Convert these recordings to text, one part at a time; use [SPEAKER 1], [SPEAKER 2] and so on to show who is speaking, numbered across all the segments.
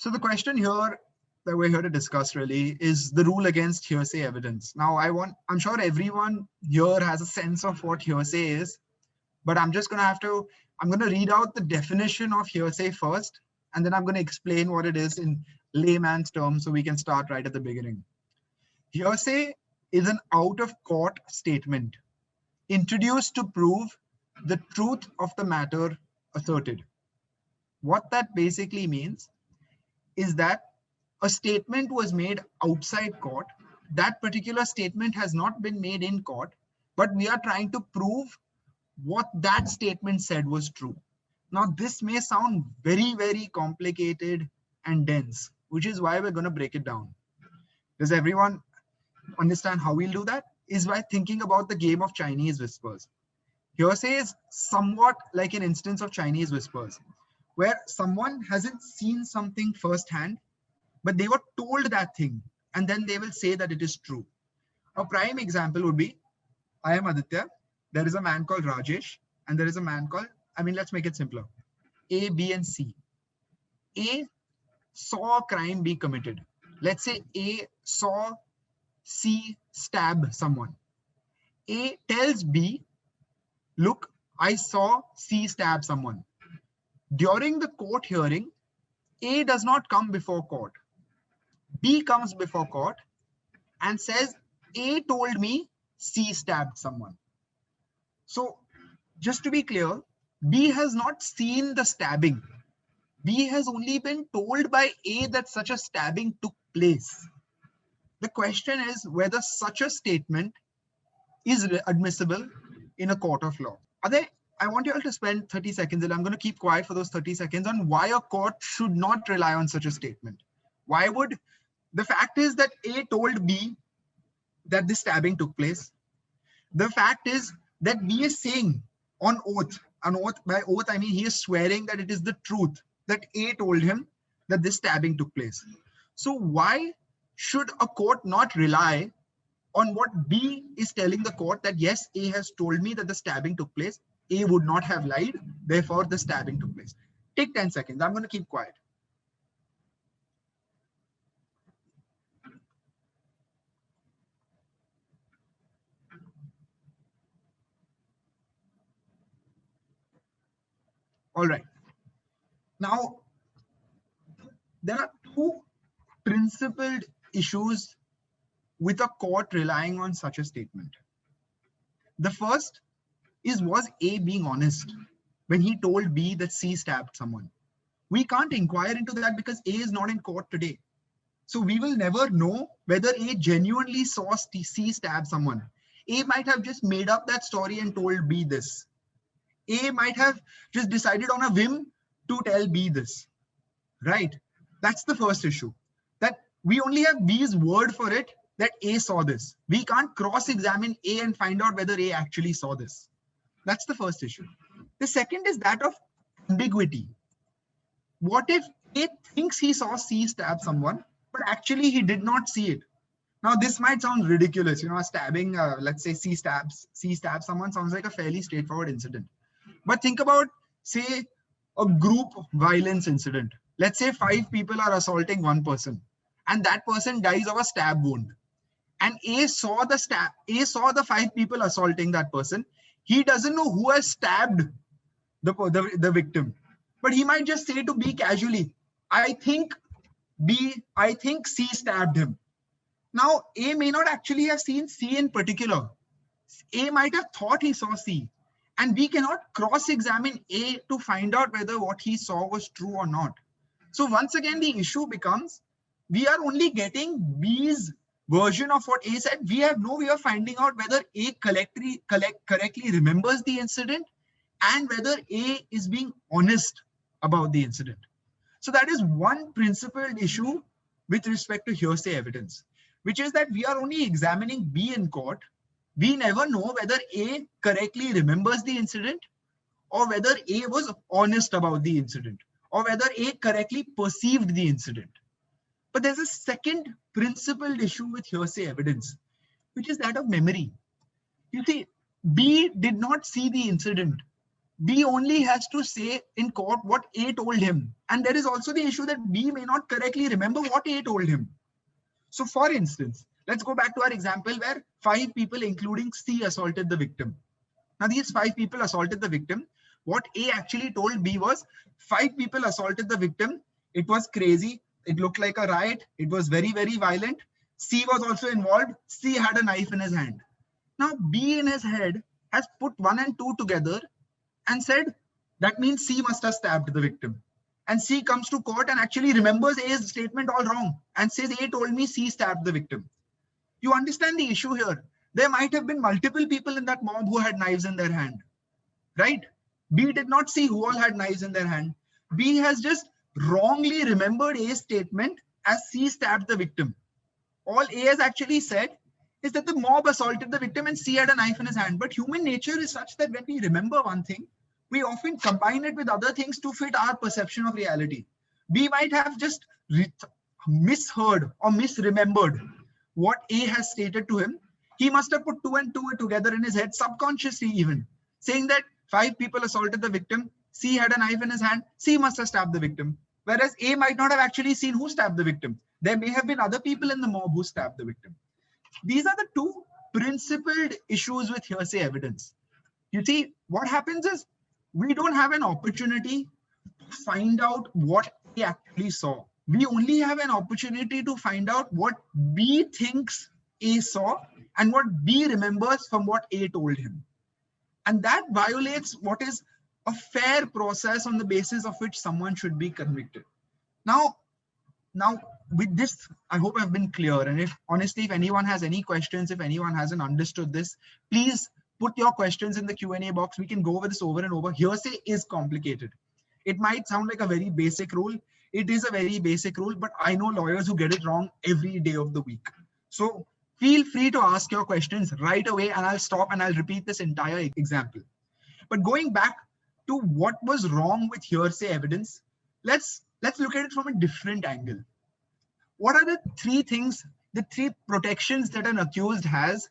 [SPEAKER 1] So the question here that we're here to discuss really is the rule against hearsay evidence. Now, I'm sure everyone here has a sense of what hearsay is, but I'm going to read out the definition of hearsay first, and then I'm going to explain what it is in layman's terms so we can start right at the beginning. Hearsay is an out-of-court statement introduced to prove the truth of the matter asserted. What that basically means is that a statement was made outside court. That particular statement has not been made in court, but we are trying to prove what that statement said was true. Now, this may sound very, very complicated and dense, which is why we're going to break it down. Does everyone understand how we'll do that? Is by thinking about the game of Chinese whispers. Hearsay is somewhat like an instance of Chinese whispers, where someone hasn't seen something firsthand, but they were told that thing, and then they will say that it is true. A prime example would be, I am Aditya, there is a man called Rajesh, and there is a man called, let's make it simpler, A, B, and C. A saw a crime be committed. Let's say A saw C stab someone. A tells B, look, I saw C stab someone. During the court hearing, A does not come before court. B comes before court and says, A told me C stabbed someone. So just to be clear, B has not seen the stabbing. B has only been told by A that such a stabbing took place. The question is whether such a statement is admissible in a court of law. I want you all to spend 30 seconds, and I'm going to keep quiet for those 30 seconds on why a court should not rely on such a statement. The fact is that A told B that the stabbing took place. The fact is that B is saying on oath, by oath, I mean he is swearing that it is the truth that A told him that this stabbing took place. So why should a court not rely on what B is telling the court that yes, A has told me that the stabbing took place. A would not have lied, therefore the stabbing took place. Take 10 seconds. I'm going to keep quiet. All right. Now, there are two principled issues with a court relying on such a statement. The first is, was A being honest when he told B that C stabbed someone? We can't inquire into that because A is not in court today. So we will never know whether A genuinely saw C stab someone. A might have just made up that story and told B this. A might have just decided on a whim to tell B this, right? That's the first issue, that we only have B's word for it that A saw this. We can't cross-examine A and find out whether A actually saw this. That's the first issue. The second is that of ambiguity. What if A thinks he saw C stab someone, but actually he did not see it? Now, this might sound ridiculous. A stabbing, let's say C stabs someone sounds like a fairly straightforward incident. But think about, say, a group violence incident. Let's say 5 people are assaulting one person, and that person dies of a stab wound. And A saw the 5 people assaulting that person. He doesn't know who has stabbed the victim, but he might just say to B casually, I think C stabbed him. Now, A may not actually have seen C in particular. A might have thought he saw C, and we cannot cross-examine A to find out whether what he saw was true or not. So once again, the issue becomes, we are only getting B's version of what A said. We have no way of finding out whether A correctly remembers the incident and whether A is being honest about the incident. So that is one principled issue with respect to hearsay evidence, which is that we are only examining B in court. We never know whether A correctly remembers the incident or whether A was honest about the incident or whether A correctly perceived the incident. But there's a second principled issue with hearsay evidence, which is that of memory. You see, B did not see the incident, B only has to say in court what A told him. And there is also the issue that B may not correctly remember what A told him. So for instance, let's go back to our example where 5 people, including C, assaulted the victim. Now these 5 people assaulted the victim. What A actually told B was 5 people assaulted the victim. It was crazy. It looked like a riot. It was very, very violent. C was also involved. C had a knife in his hand. Now B in his head has put 1 and 2 together and said, that means C must have stabbed the victim. And C comes to court and actually remembers A's statement all wrong and says A told me C stabbed the victim. You understand the issue here. There might have been multiple people in that mob who had knives in their hand, right? B did not see who all had knives in their hand. B has just wrongly remembered A's statement as C stabbed the victim. All A has actually said is that the mob assaulted the victim and C had a knife in his hand. But human nature is such that when we remember one thing, we often combine it with other things to fit our perception of reality. B might have just misheard or misremembered what A has stated to him. He must have put 2 and 2 together in his head, subconsciously even, saying that 5 people assaulted the victim, C had a knife in his hand, C must have stabbed the victim. Whereas A might not have actually seen who stabbed the victim. There may have been other people in the mob who stabbed the victim. These are the two principled issues with hearsay evidence. You see, what happens is we don't have an opportunity to find out what A actually saw. We only have an opportunity to find out what B thinks A saw and what B remembers from what A told him. And that violates what is a fair process on the basis of which someone should be convicted. Now with this, I hope I've been clear. And if honestly, if anyone has any questions, if anyone hasn't understood this, please put your questions in the Q&A box. We can go over this over and over. Hearsay is complicated. It might sound like a very basic rule. It is a very basic rule, but I know lawyers who get it wrong every day of the week. So feel free to ask your questions right away, and I'll stop and I'll repeat this entire example. But going back to what was wrong with hearsay evidence, let's look at it from a different angle. What are the 3 things, the 3 protections that an accused has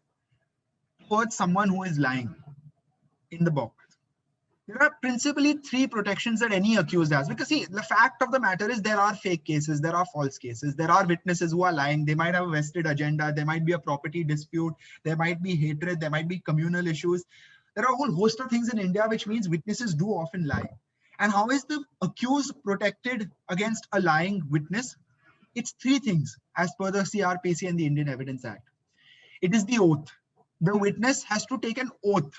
[SPEAKER 1] towards someone who is lying in the box? There are principally 3 protections that any accused has. Because see, the fact of the matter is there are fake cases, there are false cases, there are witnesses who are lying, they might have a vested agenda, there might be a property dispute, there might be hatred, there might be communal issues. There are a whole host of things in India, which means witnesses do often lie. And how is the accused protected against a lying witness? It's 3 things as per the CRPC and the Indian Evidence Act. It is the oath. The witness has to take an oath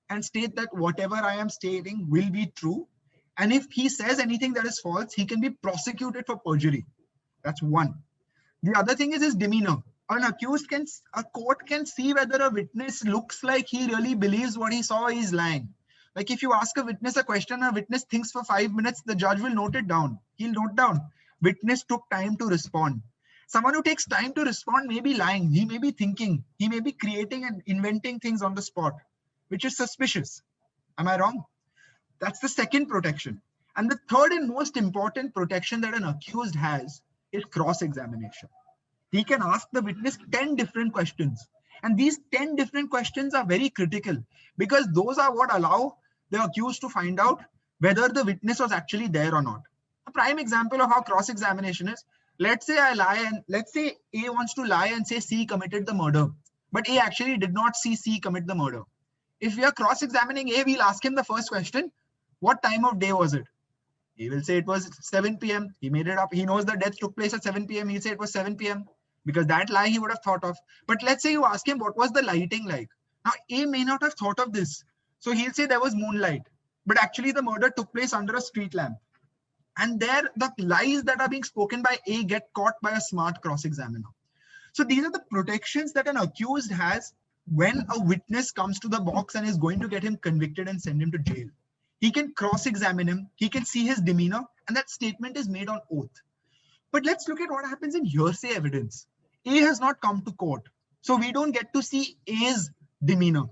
[SPEAKER 1] and state that whatever I am stating will be true. And if he says anything that is false, he can be prosecuted for perjury. That's one. The other thing is his demeanor. A court can see whether a witness looks like he really believes what he saw is lying. Like if you ask a witness a question, a witness thinks for 5 minutes, the judge will note it down. He'll note down. Witness took time to respond. Someone who takes time to respond may be lying. He may be thinking. He may be creating and inventing things on the spot, which is suspicious. Am I wrong? That's the second protection. And the third and most important protection that an accused has is cross-examination. He can ask the witness 10 different questions. And these 10 different questions are very critical because those are what allow the accused to find out whether the witness was actually there or not. A prime example of how cross-examination is, let's say I lie and let's say A wants to lie and say C committed the murder, but A actually did not see C commit the murder. If we are cross-examining A, we'll ask him the first question, what time of day was it? He will say it was 7 p.m. He made it up. He knows the death took place at 7 p.m. He'll say it was 7 p.m. because that lie he would have thought of. But let's say you ask him, what was the lighting like? Now, A may not have thought of this. So he'll say there was moonlight, but actually the murder took place under a street lamp. And there, the lies that are being spoken by A get caught by a smart cross-examiner. So these are the protections that an accused has when a witness comes to the box and is going to get him convicted and send him to jail. He can cross-examine him, he can see his demeanor, and that statement is made on oath. But let's look at what happens in hearsay evidence. A has not come to court, so we don't get to see A's demeanor.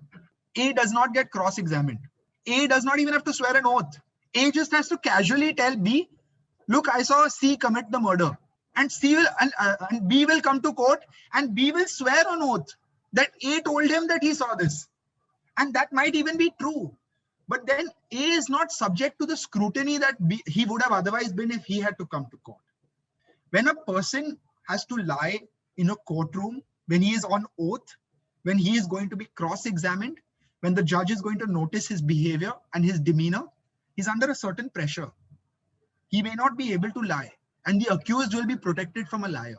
[SPEAKER 1] A does not get cross-examined. A does not even have to swear an oath. A just has to casually tell B, look, I saw C commit the murder. And C will and B will come to court and B will swear on oath that A told him that he saw this. And that might even be true. But then A is not subject to the scrutiny that he would have otherwise been if he had to come to court. When a person has to lie in a courtroom, when he is on oath, when he is going to be cross-examined, when the judge is going to notice his behavior and his demeanor, he's under a certain pressure. He may not be able to lie, and the accused will be protected from a liar.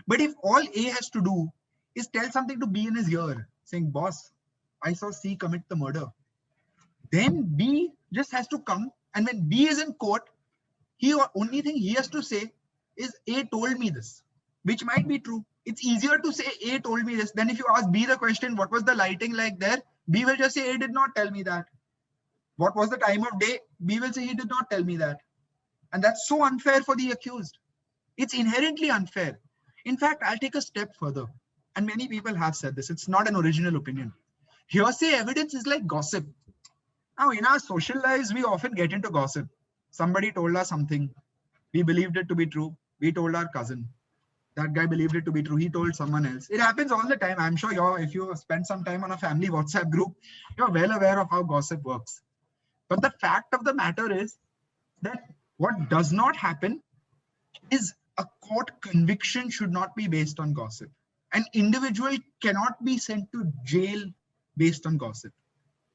[SPEAKER 1] But if all A has to do is tell something to B in his ear, saying, boss, I saw C commit the murder, then B just has to come, and when B is in court, only thing he has to say is A told me this, which might be true. It's easier to say A told me this than if you ask B the question, what was the lighting like there? B will just say A did not tell me that. What was the time of day? B will say he did not tell me that. And that's so unfair for the accused. It's inherently unfair. In fact, I'll take a step further. And many people have said this. It's not an original opinion. Hearsay evidence is like gossip. Now, in our social lives, we often get into gossip. Somebody told us something. We believed it to be true. We told our cousin. That guy believed it to be true. He told someone else. It happens all the time. I'm sure if you spend some time on a family WhatsApp group, you're well aware of how gossip works. But the fact of the matter is that what does not happen is a court conviction should not be based on gossip. An individual cannot be sent to jail based on gossip.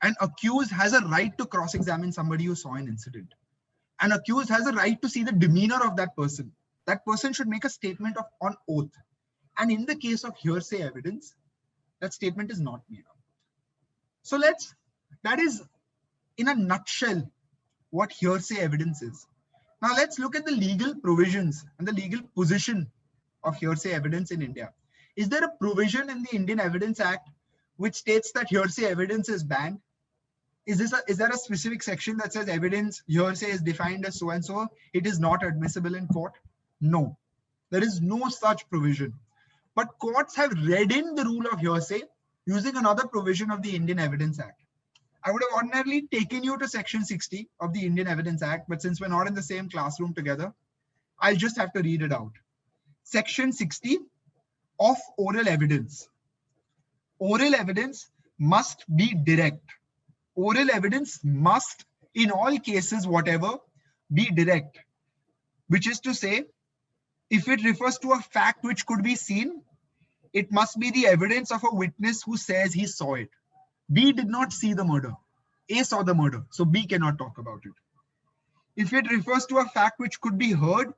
[SPEAKER 1] An accused has a right to cross-examine somebody who saw an incident. An accused has a right to see the demeanor of that person. That person should make a statement on oath. And in the case of hearsay evidence, that statement is not made out. So that is in a nutshell what hearsay evidence is. Now let's look at the legal provisions and the legal position of hearsay evidence in India. Is there a provision in the Indian Evidence Act which states that hearsay evidence is banned? Is there a specific section that says evidence hearsay is defined as so and so? It is not admissible in court? No, there is no such provision. But courts have read in the rule of hearsay using another provision of the Indian Evidence Act. I would have ordinarily taken you to section 60 of the Indian Evidence Act, but since we're not in the same classroom together, I'll just have to read it out. Section 60 of oral evidence. Oral evidence must be direct. Oral evidence must, in all cases, whatever, be direct. Which is to say, if it refers to a fact which could be seen, it must be the evidence of a witness who says he saw it. B did not see the murder. A saw the murder, so B cannot talk about it. If it refers to a fact which could be heard,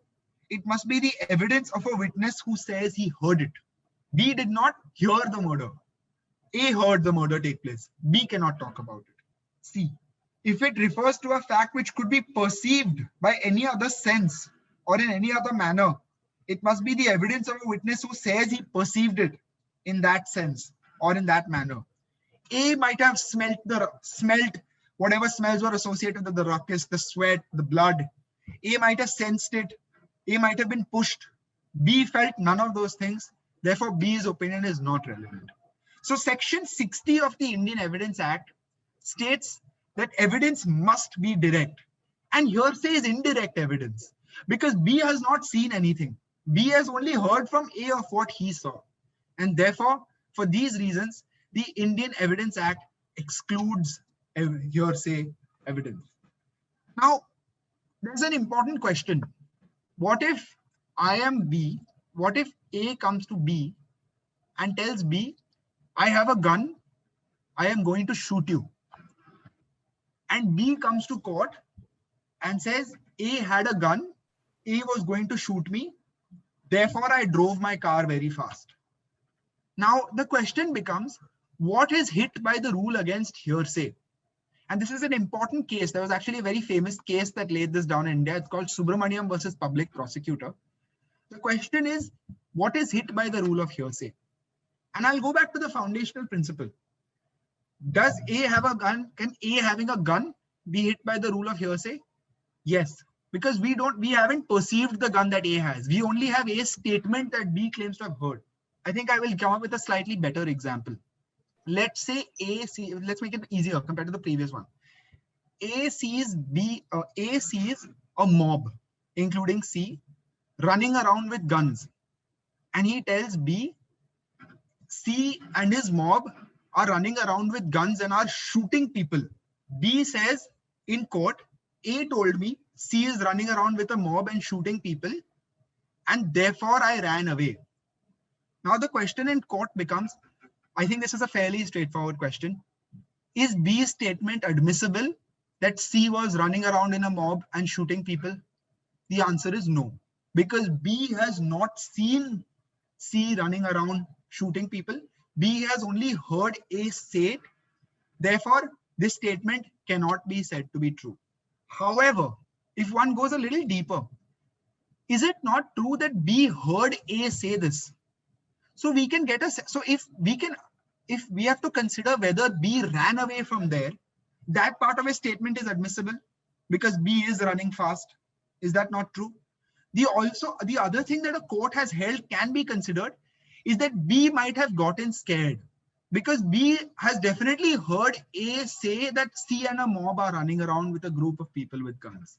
[SPEAKER 1] it must be the evidence of a witness who says he heard it. B did not hear the murder. A heard the murder take place. B cannot talk about it. C. If it refers to a fact which could be perceived by any other sense or in any other manner, it must be the evidence of a witness who says he perceived it in that sense or in that manner. A might have smelt whatever smells were associated with the ruckus, the sweat, the blood. A might have sensed it. A might have been pushed. B felt none of those things. Therefore, B's opinion is not relevant. So section 60 of the Indian Evidence Act states that evidence must be direct. And hearsay is indirect evidence because B has not seen anything. B has only heard from A of what he saw. And therefore, for these reasons, the Indian Evidence Act excludes hearsay evidence. Now, there's an important question. What if I am B? What if A comes to B and tells B, I have a gun, I am going to shoot you. And B comes to court and says, A had a gun, A was going to shoot me, therefore I drove my car very fast. Now, the question becomes, what is hit by the rule against hearsay? And this is an important case. There was actually a very famous case that laid this down in India. It's called Subramaniam versus Public Prosecutor. The question is, what is hit by the rule of hearsay? And I'll go back to the foundational principle. Does A have a gun? Can A having a gun be hit by the rule of hearsay? Yes, because we haven't perceived the gun that A has. We only have A's statement that B claims to have heard. I think I will come up with a slightly better example. Let's say let's make it easier compared to the previous one. A sees a mob, including C, running around with guns. And he tells B, C and his mob are running around with guns and are shooting people. B says in court, A told me C is running around with a mob and shooting people, and therefore I ran away. Now the question in court becomes, I think this is a fairly straightforward question. Is B's statement admissible that C was running around in a mob and shooting people? The answer is no, because B has not seen C running around shooting people. B has only heard A say it. Therefore, this statement cannot be said to be true. However, if one goes a little deeper, is it not true that B heard A say this? So we can get a, so if we have to consider whether B ran away from there, that part of a statement is admissible because B is running fast. Is that not true? The other thing that a court has held can be considered is that B might have gotten scared because B has definitely heard A say that C and a mob are running around with a group of people with guns.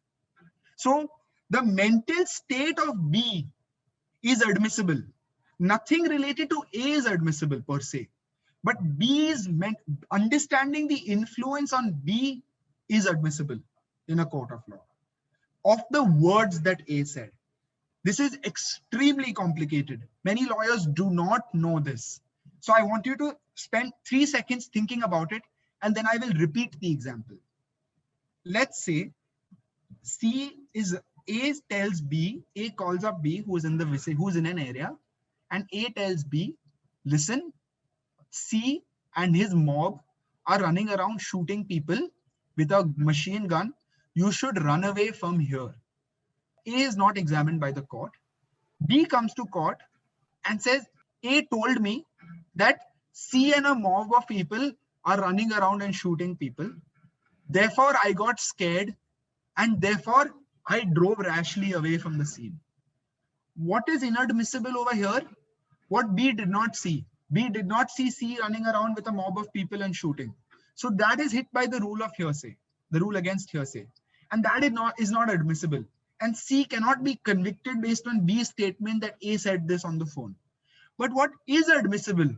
[SPEAKER 1] So the mental state of B is admissible. Nothing related to A is admissible per se, but understanding the influence on B is admissible in a court of law of the words that A said. This is extremely complicated. Many lawyers do not know this. So I want you to spend 3 seconds thinking about it, and then I will repeat the example. Let's say A tells B, A calls up B who's in an area, and A tells B, listen, C and his mob are running around shooting people with a machine gun. You should run away from here. A is not examined by the court. B comes to court and says, A told me that C and a mob of people are running around and shooting people. Therefore, I got scared and therefore I drove rashly away from the scene. What is inadmissible over here? What B did not see. B did not see C running around with a mob of people and shooting. So that is hit by the rule of hearsay, the rule against hearsay. And that is not admissible. And C cannot be convicted based on B's statement that A said this on the phone. But what is admissible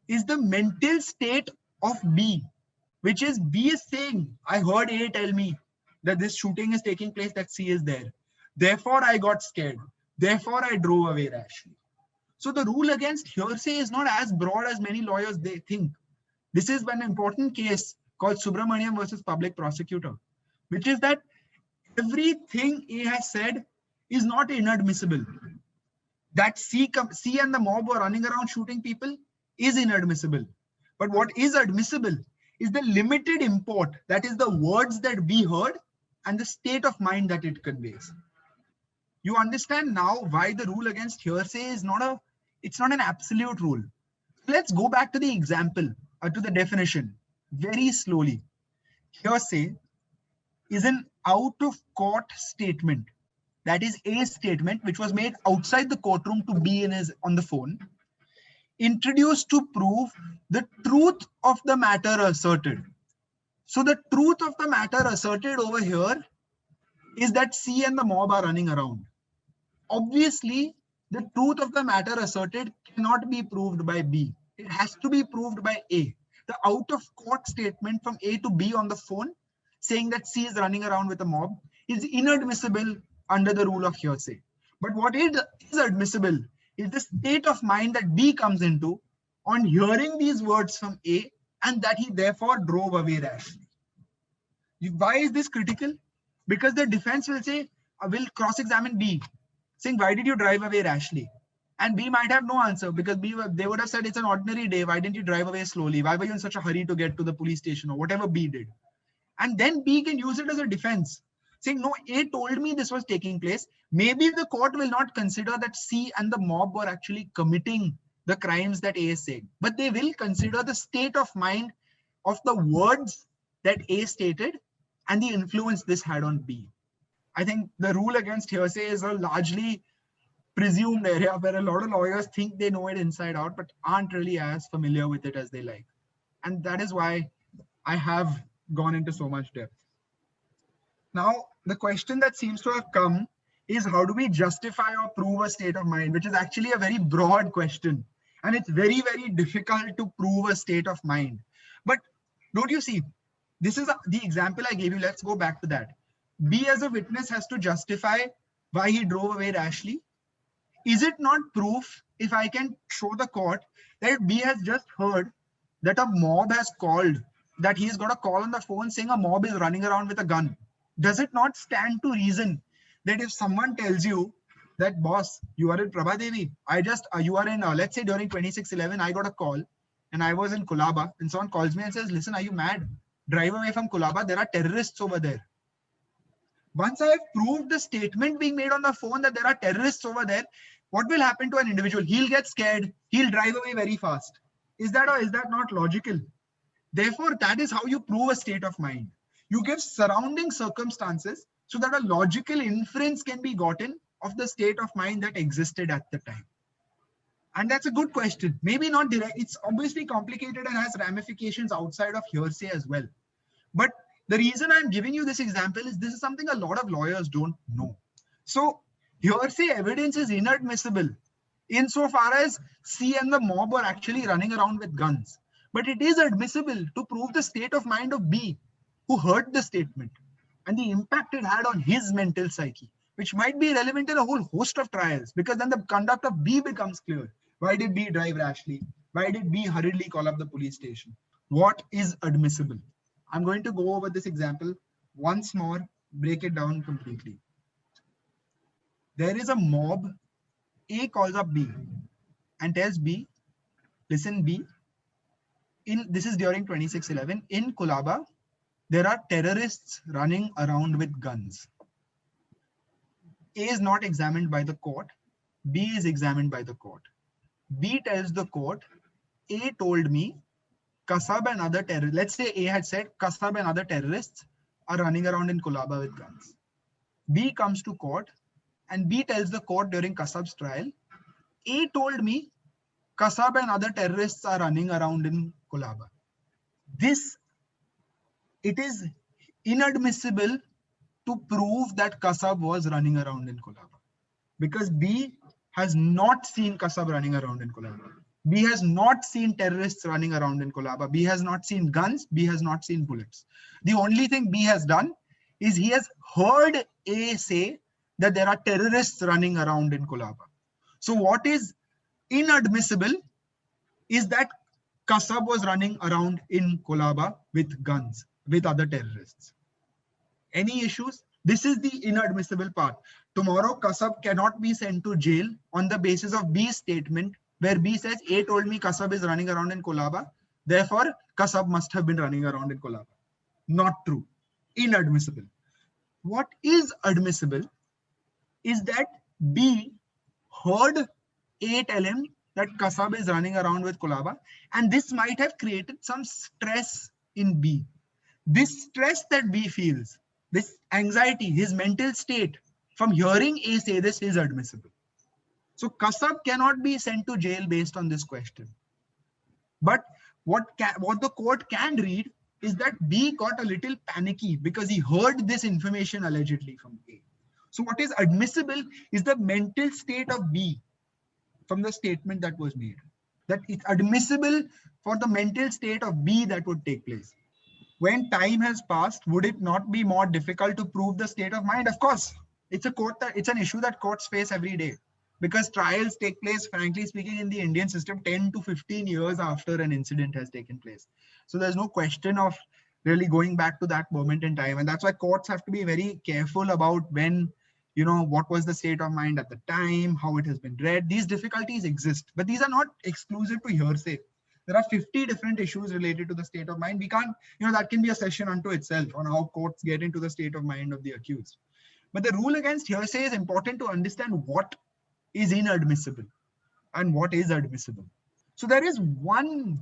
[SPEAKER 1] is the mental state of B, which is B is saying, I heard A tell me that this shooting is taking place, that C is there. Therefore, I got scared. Therefore, I drove away rashly. So the rule against hearsay is not as broad as many lawyers they think. This is an important case called Subramaniam versus public prosecutor, which is that everything A has said is not inadmissible. That C and the mob were running around shooting people is inadmissible. But what is admissible is the limited import, that is the words that B heard and the state of mind that it conveys. You understand now why the rule against hearsay is not an absolute rule. Let's go back to the example, to the definition, very slowly. Hearsay is an out-of-court statement. That is a statement which was made outside the courtroom to B on the phone, introduced to prove the truth of the matter asserted. So the truth of the matter asserted over here is that C and the mob are running around. Obviously, the truth of the matter asserted cannot be proved by B. It has to be proved by A. The out-of-court statement from A to B on the phone saying that C is running around with a mob is inadmissible under the rule of hearsay. But what is admissible is the state of mind that B comes into on hearing these words from A and that he therefore drove away rashly. Why is this critical? Because the defense will say, will cross-examine B, saying, why did you drive away rashly? And B might have no answer because they would have said, it's an ordinary day. Why didn't you drive away slowly? Why were you in such a hurry to get to the police station or whatever B did? And then B can use it as a defense, saying, no, A told me this was taking place. Maybe the court will not consider that C and the mob were actually committing the crimes that A is saying, but they will consider the state of mind of the words that A stated and the influence this had on B. I think the rule against hearsay is a largely presumed area where a lot of lawyers think they know it inside out, but aren't really as familiar with it as they like. And that is why I have gone into so much depth. Now, the question that seems to have come is, how do we justify or prove a state of mind, which is actually a very broad question. And it's very, very difficult to prove a state of mind. But don't you see, This is the example I gave you. Let's go back to that. B as a witness has to justify why he drove away rashly. Is it not proof if I can show the court that B has just heard that a mob has called, that he's got a call on the phone saying a mob is running around with a gun? Does it not stand to reason that if someone tells you that, boss, you are in Prabhadevi, you are in, let's say during 2611, I got a call and I was in Kulaba, and someone calls me and says, listen, are you mad? Drive away from Kulaba, there are terrorists over there. Once I have proved the statement being made on the phone that there are terrorists over there, what will happen to an individual? He'll get scared. He'll drive away very fast. Is that or is that not logical? Therefore, that is how you prove a state of mind. You give surrounding circumstances so that a logical inference can be gotten of the state of mind that existed at the time. And that's a good question. Maybe not direct. It's obviously complicated and has ramifications outside of hearsay as well. But the reason I'm giving you this example is this is something a lot of lawyers don't know. So hearsay evidence is inadmissible insofar as C and the mob were actually running around with guns. But it is admissible to prove the state of mind of B, who heard the statement, and the impact it had on his mental psyche, which might be relevant in a whole host of trials, because then the conduct of B becomes clear. Why did B drive rashly? Why did B hurriedly call up the police station? What is admissible? I'm going to go over this example once more, break it down completely. There is a mob. A calls up B and tells B, listen, B, this is during 2611, in Kulaba, there are terrorists running around with guns. A is not examined by the court. B is examined by the court. B tells the court, A told me Kasab and other terrorists, let's say A had said Kasab and other terrorists are running around in Kulaba with guns. B comes to court and B tells the court during Kasab's trial, A told me Kasab and other terrorists are running around in Kulaba. It is inadmissible to prove that Kasab was running around in Kulaba, because B has not seen Kasab running around in Kulaba. B has not seen terrorists running around in Kulaba. B has not seen guns. B has not seen bullets. The only thing B has done is he has heard A say that there are terrorists running around in Kulaba. So what is inadmissible is that Kasab was running around in Kulaba with guns, with other terrorists. Any issues? This is the inadmissible part. Tomorrow, Kasab cannot be sent to jail on the basis of B's statement, where B says, A told me Kasab is running around in Kulaba. Therefore, Kasab must have been running around in Kulaba. Not true. Inadmissible. What is admissible is that B heard A tell him that Kasab is running around with Kulaba, and this might have created some stress in B. This stress that B feels, this anxiety, his mental state from hearing A say this is admissible. So Kasab cannot be sent to jail based on this question. But what the court can read is that B got a little panicky because he heard this information allegedly from A. So what is admissible is the mental state of B from the statement that was made. That it's admissible for the mental state of B that would take place. When time has passed, would it not be more difficult to prove the state of mind? Of course, it's an issue that courts face every day, because trials take place, frankly speaking, in the Indian system 10 to 15 years after an incident has taken place. So there's no question of really going back to that moment in time. And that's why courts have to be very careful about when, what was the state of mind at the time, how it has been read. These difficulties exist, but these are not exclusive to hearsay. There are 50 different issues related to the state of mind. We can't, that can be a session unto itself on how courts get into the state of mind of the accused. But the rule against hearsay is important to understand what is inadmissible and what is admissible. So there is one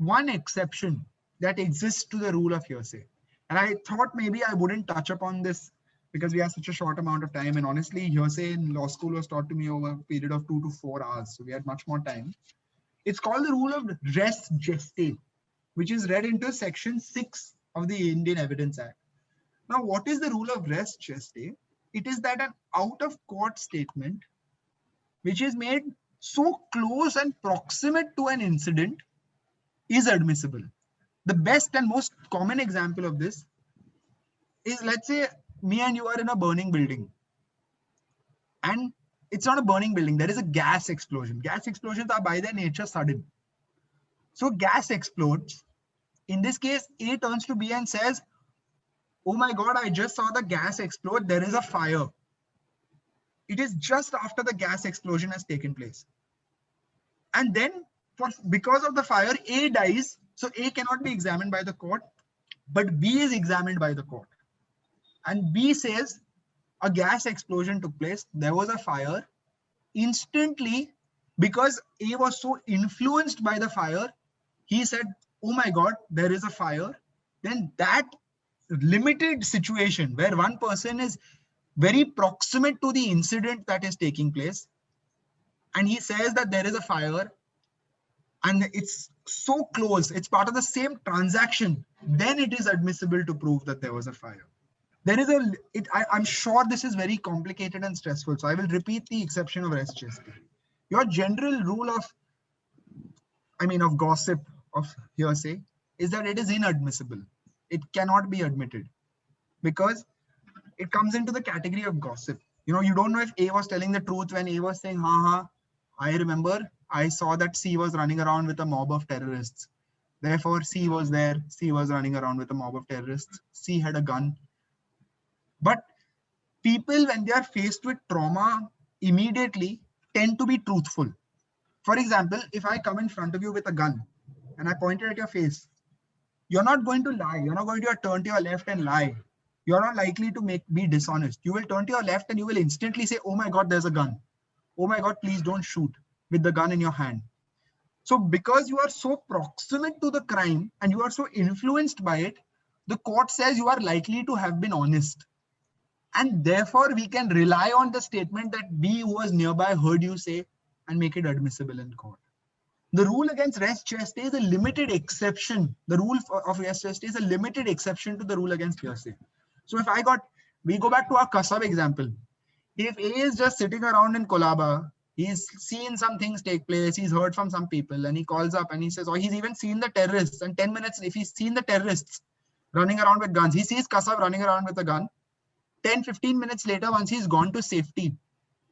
[SPEAKER 1] exception that exists to the rule of hearsay. And I thought maybe I wouldn't touch upon this because we have such a short amount of time. And honestly, hearsay in law school was taught to me over a period of 2 to 4 hours. So we had much more time. It's called the rule of res geste, which is read into section 6 of the Indian Evidence Act. Now, what is the rule of res geste? It is that an out-of-court statement which is made so close and proximate to an incident is admissible. The best and most common example of this is, let's say me and you are in a burning building, and it's not a burning building. There is a gas explosion. Gas explosions are by their nature sudden. So gas explodes. In this case, A turns to B and says, oh my God, I just saw the gas explode. There is a fire. It is just after the gas explosion has taken place. And then because of the fire, A dies. So A cannot be examined by the court, but B is examined by the court. And B says a gas explosion took place. There was a fire. Instantly, because A was so influenced by the fire, he said, oh my God, there is a fire. Then that limited situation where one person is very proximate to the incident that is taking place, and he says that there is a fire, and it's so close, it's part of the same transaction, then it is admissible to prove that there was a fire. There is I'm sure this is very complicated and stressful, so I will repeat the exception of res geste. Your general rule of gossip, of hearsay, is that it is inadmissible. It cannot be admitted because it comes into the category of gossip. You don't know if A was telling the truth when A was saying, I remember I saw that C was running around with a mob of terrorists. Therefore, C was there. C was running around with a mob of terrorists. C had a gun. But people, when they are faced with trauma, immediately tend to be truthful. For example, if I come in front of you with a gun and I point it at your face, you're not going to lie. You're not going to turn to your left and lie. You're not likely to be dishonest. You will turn to your left and you will instantly say, oh my God, there's a gun. Oh my God, please don't shoot with the gun in your hand. So because you are so proximate to the crime and you are so influenced by it, the court says you are likely to have been honest. And therefore, we can rely on the statement that B, who was nearby, heard you say, and make it admissible in court. The rule against res geste is a limited exception. The rule of res geste is a limited exception to the rule against hearsay. So if we go back to our Kasab example. If A is just sitting around in Kolaba, he's seen some things take place, he's heard from some people, and he calls up and he says, or he's even seen the terrorists, and 10 minutes, if he's seen the terrorists running around with guns, he sees Kasab running around with a gun. 10-15 minutes later, once he's gone to safety,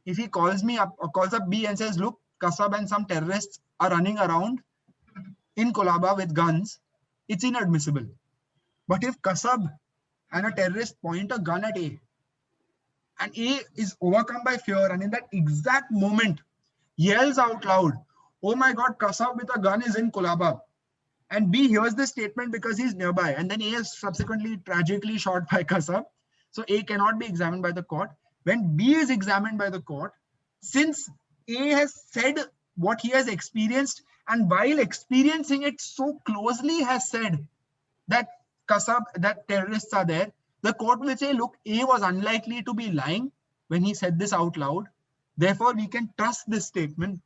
[SPEAKER 1] if he calls me up or calls up B and says, look, Kasab and some terrorists are running around in Kolaba with guns, it's inadmissible. But if Kasab and a terrorist point a gun at A, and A is overcome by fear, and in that exact moment yells out loud, oh my God, Kasab with a gun is in Kolaba, and B hears this statement because he's nearby, and then A is subsequently tragically shot by Kasab, so A cannot be examined by the court. When B is examined by the court, since A has said what he has experienced, and while experiencing it so closely has said that that terrorists are there, the court will say, look, A was unlikely to be lying when he said this out loud. Therefore, we can trust this statement.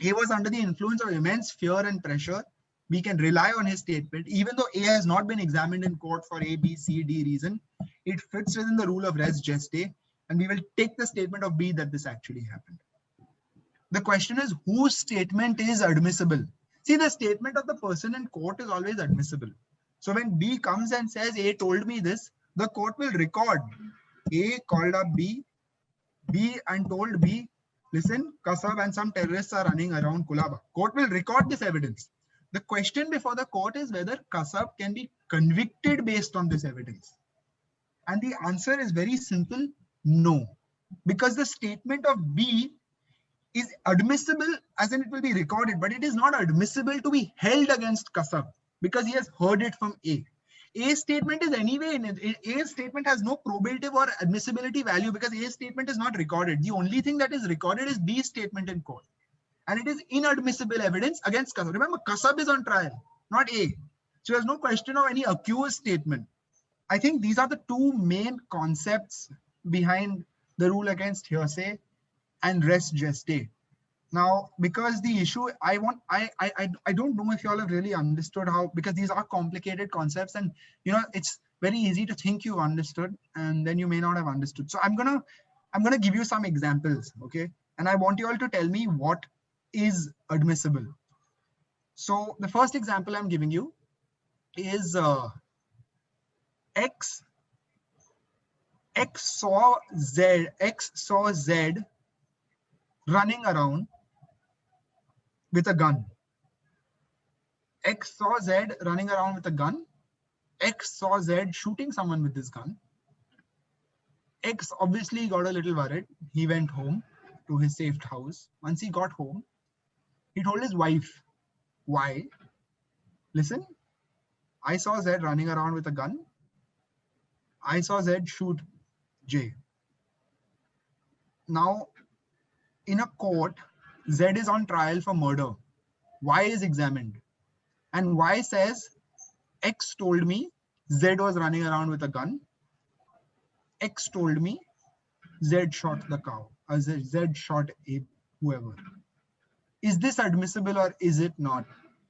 [SPEAKER 1] A was under the influence of immense fear and pressure. We can rely on his statement. Even though A has not been examined in court for A, B, C, D reason, it fits within the rule of res geste, and we will take the statement of B that this actually happened. The question is, whose statement is admissible? See, the statement of the person in court is always admissible. So when B comes and says, A told me this, the court will record A called up B and told B, listen, Kasab and some terrorists are running around Kulaba. Court will record this evidence. The question before the court is whether Kasab can be convicted based on this evidence. And the answer is very simple, no. Because the statement of B is admissible, as in it will be recorded, but it is not admissible to be held against Kasab because he has heard it from A. A's statement is anyway, A's statement has no probative or admissibility value because A's statement is not recorded. The only thing that is recorded is B's statement in court. And it is inadmissible evidence against Kasab. Remember, Kasab is on trial, not A. So there's no question of any accused statement. I think these are the two main concepts behind the rule against hearsay and res geste. Now, because the issue I don't know if you all have really understood how, because these are complicated concepts, and it's very easy to think you understood and then you may not have understood. So I'm gonna give you some examples, okay? And I want you all to tell me what is admissible. So the first example I'm giving you is X saw Z running around with a gun. X saw Z running around with a gun. X saw Z shooting someone with this gun. X obviously got a little worried. He went home to his safe house. Once he got home, he told his wife, why? Listen, I saw Z running around with a gun. I saw Z shoot J. Now, in a court, Z is on trial for murder. Y is examined. And Y says, X told me Z was running around with a gun. X told me Z shot the cow. Z shot a whoever. Is this admissible or is it not?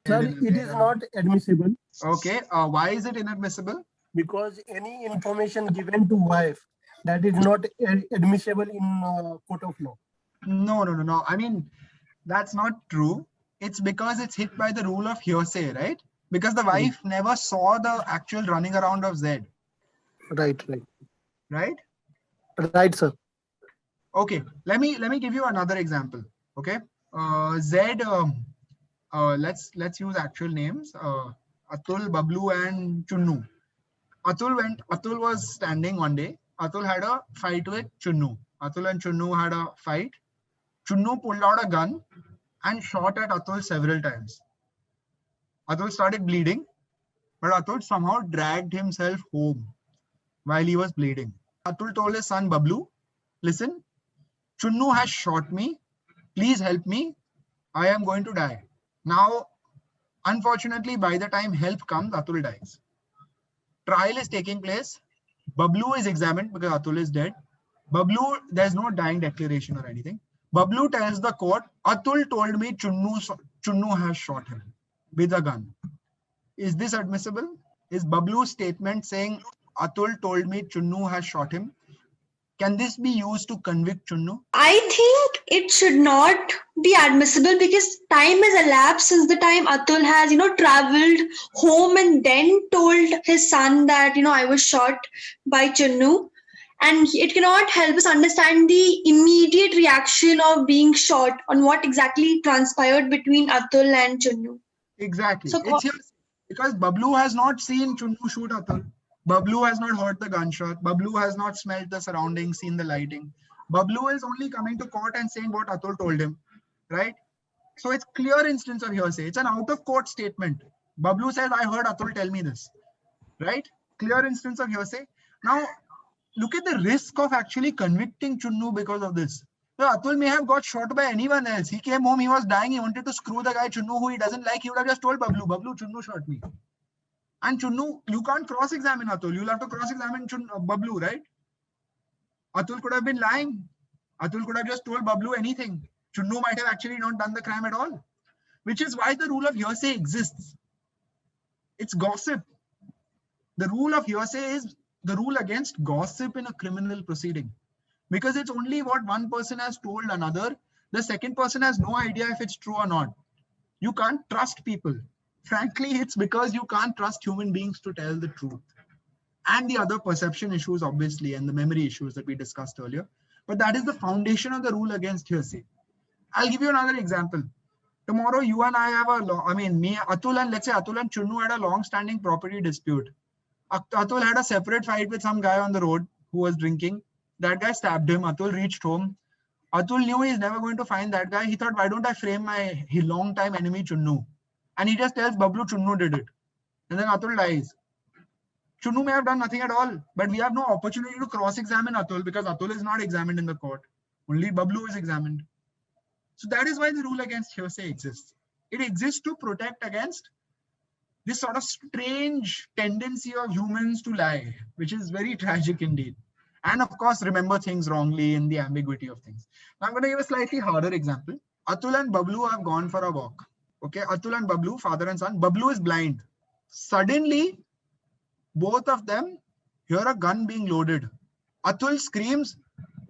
[SPEAKER 2] Sir, it is not admissible.
[SPEAKER 1] Okay. Why is it inadmissible?
[SPEAKER 2] Because any information given to wife, that is not admissible in court of law.
[SPEAKER 1] No. I mean, that's not true. It's because it's hit by the rule of hearsay, right? Because the wife never saw the actual running around of Z.
[SPEAKER 2] Right. Right, sir.
[SPEAKER 1] Okay. Let me give you another example. Okay. Z. Let's use actual names. Atul, Bablu, and Chunnu. Atul was standing one day. Atul had a fight with Chunnu. Atul and Chunnu had a fight. Chunnu pulled out a gun and shot at Atul several times. Atul started bleeding, but Atul somehow dragged himself home while he was bleeding. Atul told his son Bablu, listen, Chunnu has shot me. Please help me. I am going to die. Now, unfortunately, by the time help comes, Atul dies. Trial is taking place. Bablu is examined because Atul is dead. Bablu, there's no dying declaration or anything. Bablu tells the court, Atul told me Chunnu has shot him with a gun. Is this admissible? Is Bablu's statement saying Atul told me Chunnu has shot him? Can this be used to convict Chunnu?
[SPEAKER 3] I think it should not be admissible because time has elapsed since the time Atul has, traveled home and then told his son that, I was shot by Chunnu. And it cannot help us understand the immediate reaction of being shot on what exactly transpired between Atul and Chunnu.
[SPEAKER 1] Exactly. So, it's here because Bablu has not seen Chunnu shoot Atul. Bablu has not heard the gunshot. Bablu has not smelled the surroundings, seen the lighting. Bablu is only coming to court and saying what Atul told him, right? So it's clear instance of hearsay. It's an out-of-court statement. Bablu says, I heard Atul tell me this, right? Clear instance of hearsay. Now, look at the risk of actually convicting Chunnu because of this. So Atul may have got shot by anyone else. He came home, he was dying, he wanted to screw the guy Chunnu who he doesn't like. He would have just told Bablu, Chunnu shot me. And Chunnu, you can't cross-examine Atul. You'll have to cross-examine Bablu, right? Atul could have been lying. Atul could have just told Bablu anything. Chunnu might have actually not done the crime at all. Which is why the rule of hearsay exists. It's gossip. The rule of hearsay is the rule against gossip in a criminal proceeding. Because it's only what one person has told another. The second person has no idea if it's true or not. You can't trust people. Frankly, it's because you can't trust human beings to tell the truth. And the other perception issues, obviously, and the memory issues that we discussed earlier. But that is the foundation of the rule against hearsay. I'll give you another example. Tomorrow, you and I have Atul and let's say Atul and Chunnu had a long-standing property dispute. Atul had a separate fight with some guy on the road who was drinking. That guy stabbed him. Atul reached home. Atul knew he's never going to find that guy. He thought, why don't I frame my long-time enemy Chunnu? And he just tells Bablu Chunnu did it. And then Atul dies. Chunnu may have done nothing at all, but we have no opportunity to cross-examine Atul because Atul is not examined in the court. Only Bablu is examined. So that is why the rule against hearsay exists. It exists to protect against this sort of strange tendency of humans to lie, which is very tragic indeed. And of course, remember things wrongly in the ambiguity of things. Now I'm going to give a slightly harder example. Atul and Bablu have gone for a walk. Okay, Atul and Bablu, father and son. Bablu is blind. Suddenly, both of them hear a gun being loaded. Atul screams,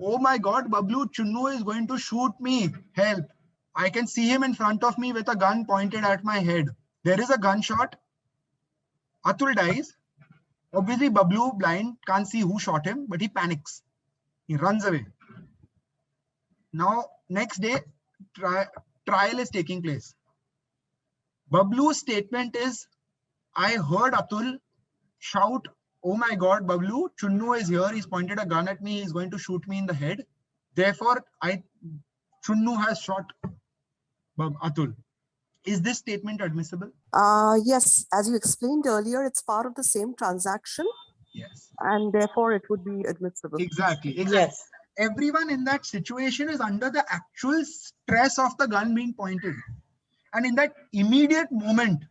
[SPEAKER 1] oh my God, Bablu, Chunnu is going to shoot me. Help. I can see him in front of me with a gun pointed at my head. There is a gunshot. Atul dies. Obviously, Bablu, blind, can't see who shot him, but he panics. He runs away. Now, next day, trial is taking place. Bablu's statement is, I heard Atul shout, "Oh my God, Bablu, Chunnu is here. He's pointed a gun at me. He's going to shoot me in the head. Therefore, Chunnu has shot Atul." Is this statement admissible?
[SPEAKER 4] Yes, as you explained earlier, it's part of the same transaction.
[SPEAKER 1] Yes.
[SPEAKER 4] And therefore, it would be admissible.
[SPEAKER 1] Exactly.
[SPEAKER 5] Yes.
[SPEAKER 1] Everyone in that situation is under the actual stress of the gun being pointed. And in that immediate moment,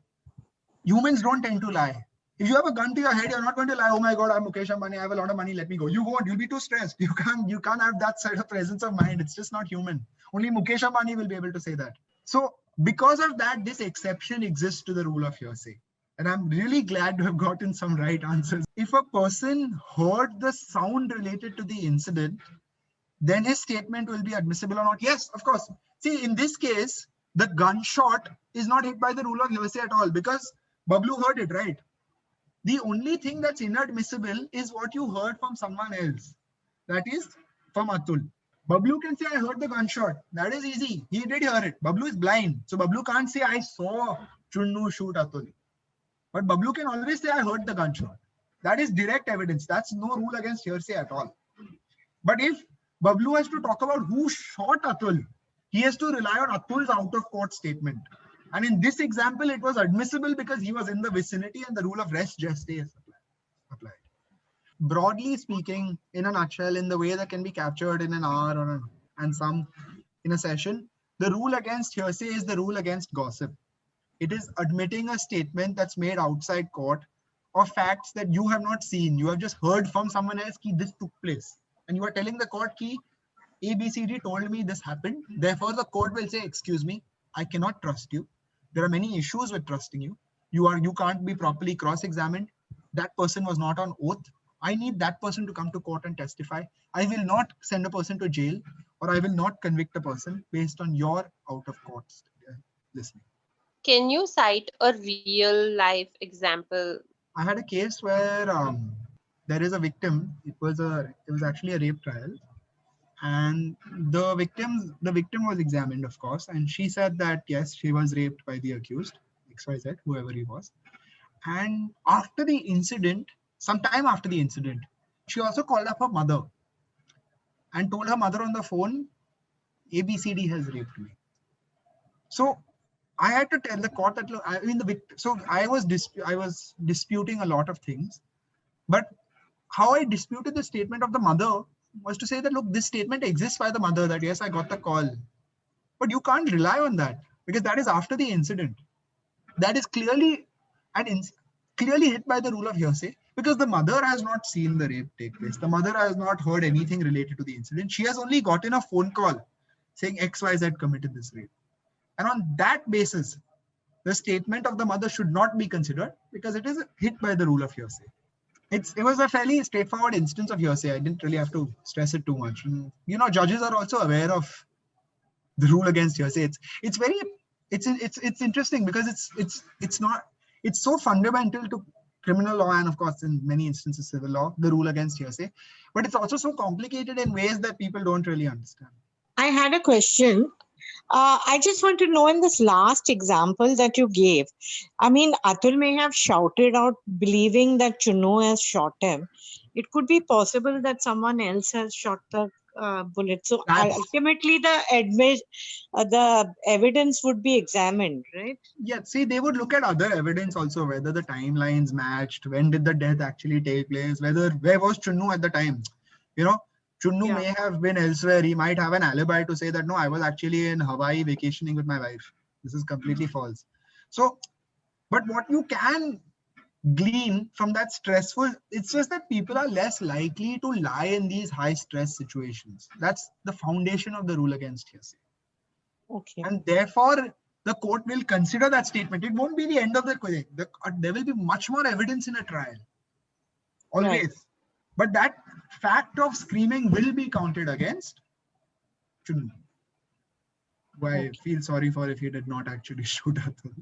[SPEAKER 1] humans don't tend to lie. If you have a gun to your head, you're not going to lie, "Oh my God, I'm Mukesh Ambani, I have a lot of money, let me go." You won't. You'll be too stressed. You can't have that sort of presence of mind. It's just not human. Only Mukesh Ambani will be able to say that. So because of that, this exception exists to the rule of hearsay. And I'm really glad to have gotten some right answers. If a person heard the sound related to the incident, then his statement will be admissible or not. Yes, of course. See, in this case, the gunshot is not hit by the rule of hearsay at all because Bablu heard it, right? The only thing that's inadmissible is what you heard from someone else. That is from Atul. Bablu can say, "I heard the gunshot." That is easy. He did hear it. Bablu is blind. So Bablu can't say, "I saw Chunnu shoot Atul." But Bablu can always say, "I heard the gunshot." That is direct evidence. That's no rule against hearsay at all. But if Bablu has to talk about who shot Atul, he has to rely on Atul's out-of-court statement. And in this example, it was admissible because he was in the vicinity and the rule of res geste is applied. Broadly speaking, in a nutshell, in the way that can be captured in an hour and some in a session, the rule against hearsay is the rule against gossip. It is admitting a statement that's made outside court of facts that you have not seen. You have just heard from someone else that this took place. And you are telling the court that ABCD told me this happened. Therefore, the court will say, "Excuse me, I cannot trust you. There are many issues with trusting you. You can't be properly cross-examined. That person was not on oath. I need that person to come to court and testify. I will not send a person to jail, or I will not convict a person based on your out-of-court listening."
[SPEAKER 5] Can you cite a real life example?
[SPEAKER 1] I had a case where there is a victim. It was actually a rape trial. And the victim was examined, of course, and she said that yes, she was raped by the accused, XYZ, whoever he was. And after the incident, sometime after the incident, she also called up her mother and told her mother on the phone, "ABCD has raped me." So I had to tell the court that, look, I was disputing a lot of things, but how I disputed the statement of the mother was to say that, look, this statement exists by the mother that yes, I got the call, but you can't rely on that because that is after the incident. That is clearly hit by the rule of hearsay because the mother has not seen the rape take place. The mother has not heard anything related to the incident. She has only gotten a phone call saying XYZ committed this rape. And on that basis, the statement of the mother should not be considered because it is hit by the rule of hearsay. It was a fairly straightforward instance of hearsay. I didn't really have to stress it too much. And, judges are also aware of the rule against hearsay. It's interesting because it's so fundamental to criminal law and of course in many instances civil law, the rule against hearsay, but it's also so complicated in ways that people don't really understand.
[SPEAKER 6] I had a question. I just want to know in this last example that you gave, I mean, Atul may have shouted out believing that Chunnu has shot him. It could be possible that someone else has shot the bullet. So ultimately the evidence would be examined, right?
[SPEAKER 1] Yeah, see, they would look at other evidence also, whether the timelines matched, when did the death actually take place, where was Chunnu at the time. Chunnu may have been elsewhere. He might have an alibi to say that, no, I was actually in Hawaii vacationing with my wife. This is completely false. So, but what you can glean from that it's just that people are less likely to lie in these high stress situations. That's the foundation of the rule against hearsay.
[SPEAKER 6] Okay.
[SPEAKER 1] And therefore, the court will consider that statement. It won't be the end of the case. There will be much more evidence in a trial. Always. Right. But that fact of screaming will be counted against Chunnu. Who I feel sorry for if he did not actually shoot Atul.